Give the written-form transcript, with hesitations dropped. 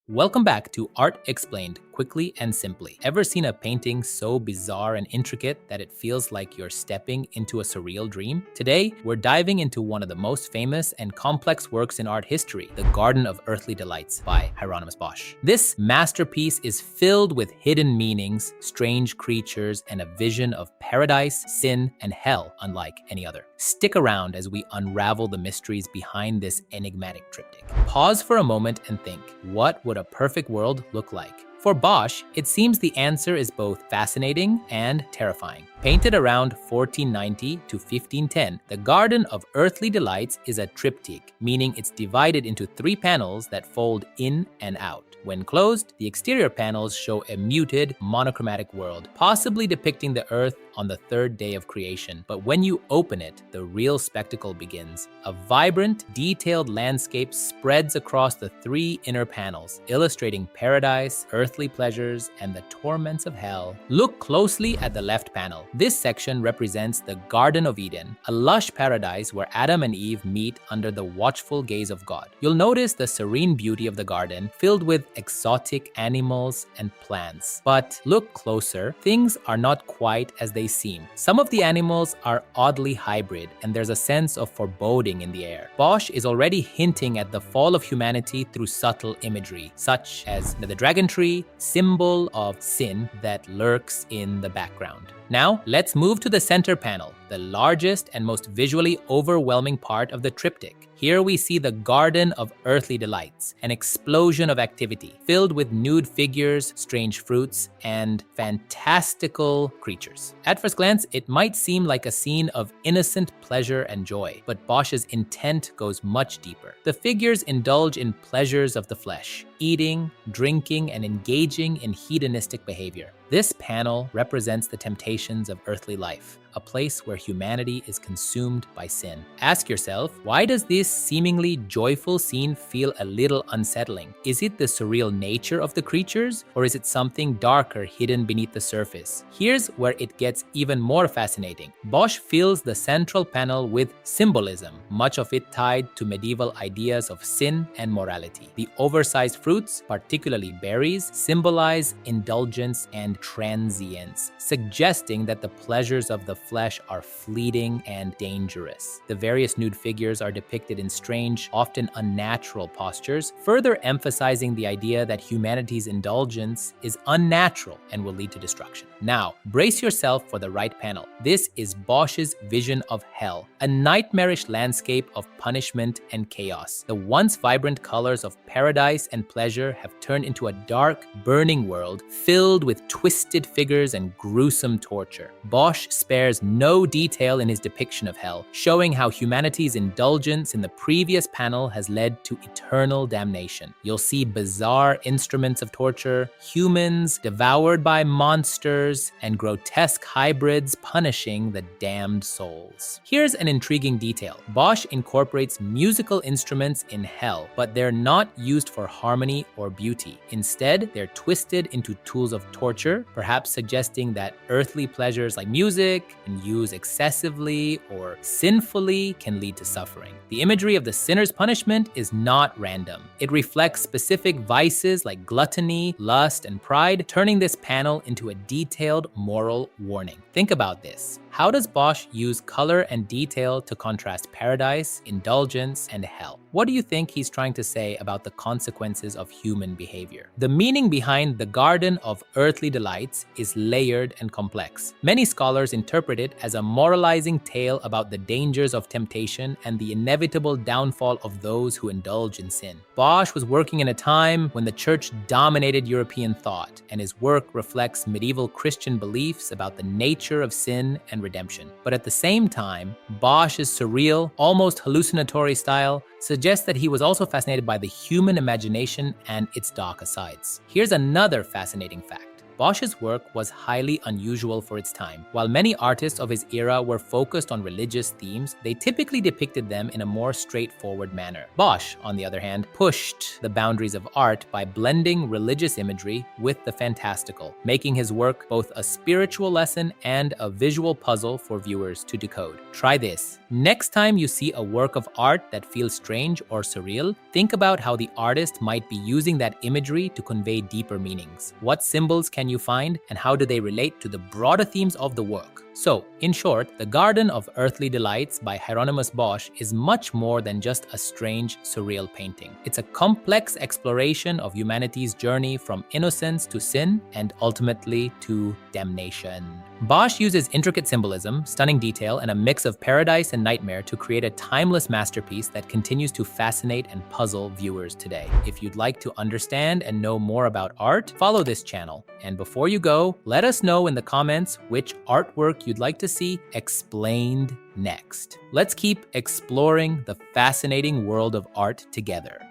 Welcome back to Art Explained Quickly and Simply. Ever seen a painting so bizarre and intricate that it feels like you're stepping into a surreal dream? Today, we're diving into one of the most famous and complex works in art history, The Garden of Earthly Delights by Hieronymus Bosch. This masterpiece is filled with hidden meanings, strange creatures, and a vision of paradise, sin, and hell unlike any other. Stick around as we unravel the mysteries behind this enigmatic triptych. Pause for a moment and think, what would a perfect world look like? For Bosch, it seems the answer is both fascinating and terrifying. Painted around 1490 to 1510, the Garden of Earthly Delights is a triptych, meaning it's divided into 3 panels that fold in and out. When closed, the exterior panels show a muted, monochromatic world, possibly depicting the Earth on the 3rd day of creation. But when you open it, the real spectacle begins. A vibrant, detailed landscape spreads across the 3 inner panels, illustrating paradise, earthly pleasures, and the torments of hell. Look closely at the left panel. This section represents the Garden of Eden, a lush paradise where Adam and Eve meet under the watchful gaze of God. You'll notice the serene beauty of the garden, filled with exotic animals and plants. But look closer, things are not quite as they seem. Some of the animals are oddly hybrid, and there's a sense of foreboding in the air. Bosch is already hinting at the fall of humanity through subtle imagery, such as the dragon tree, symbol of sin that lurks in the background. Now, let's move to the center panel, the largest and most visually overwhelming part of the triptych. Here we see the Garden of Earthly Delights, an explosion of activity, filled with nude figures, strange fruits, and fantastical creatures. At first glance, it might seem like a scene of innocent pleasure and joy, but Bosch's intent goes much deeper. The figures indulge in pleasures of the flesh, eating, drinking, and engaging in hedonistic behavior. This panel represents the temptations of earthly life, a place where humanity is consumed by sin. Ask yourself, why does this seemingly joyful scene feel a little unsettling? Is it the surreal nature of the creatures, or is it something darker hidden beneath the surface? Here's where it gets even more fascinating. Bosch fills the central panel with symbolism, much of it tied to medieval ideas of sin and morality. The oversized fruits, particularly berries, symbolize indulgence and transience, suggesting that the pleasures of the flesh are fleeting and dangerous. The various nude figures are depicted in strange, often unnatural postures, further emphasizing the idea that humanity's indulgence is unnatural and will lead to destruction. Now, brace yourself for the right panel. This is Bosch's vision of hell, a nightmarish landscape of punishment and chaos. The once vibrant colors of paradise and pleasure have turned into a dark, burning world filled with twisted figures and gruesome torture. Bosch spares no detail in his depiction of hell, showing how humanity's indulgence in the previous panel has led to eternal damnation. You'll see bizarre instruments of torture, humans devoured by monsters, and grotesque hybrids punishing the damned souls. Here's an intriguing detail. Bosch incorporates musical instruments in hell, but they're not used for harmony or beauty. Instead, they're twisted into tools of torture, perhaps suggesting that earthly pleasures like music and used excessively or sinfully can lead to suffering. The imagery of the sinner's punishment is not random. It reflects specific vices like gluttony, lust, and pride, turning this panel into a detailed moral warning. Think about this. How does Bosch use color and detail to contrast paradise, indulgence, and hell? What do you think he's trying to say about the consequences of human behavior? The meaning behind the Garden of Earthly Delights is layered and complex. Many scholars interpret it as a moralizing tale about the dangers of temptation and the inevitable downfall of those who indulge in sin. Bosch was working in a time when the church dominated European thought, and his work reflects medieval Christian beliefs about the nature of sin and redemption. But at the same time, Bosch's surreal, almost hallucinatory style suggests that he was also fascinated by the human imagination and its darker sides. Here's another fascinating fact. Bosch's work was highly unusual for its time. While many artists of his era were focused on religious themes, they typically depicted them in a more straightforward manner. Bosch, on the other hand, pushed the boundaries of art by blending religious imagery with the fantastical, making his work both a spiritual lesson and a visual puzzle for viewers to decode. Try this. Next time you see a work of art that feels strange or surreal, think about how the artist might be using that imagery to convey deeper meanings. What symbols can you find, and how do they relate to the broader themes of the work? So, in short, The Garden of Earthly Delights by Hieronymus Bosch is much more than just a strange, surreal painting. It's a complex exploration of humanity's journey from innocence to sin and ultimately to damnation. Bosch uses intricate symbolism, stunning detail, and a mix of paradise and nightmare to create a timeless masterpiece that continues to fascinate and puzzle viewers today. If you'd like to understand and know more about art, follow this channel. And before you go, let us know in the comments which artwork you'd like to see explained next. Let's keep exploring the fascinating world of art together.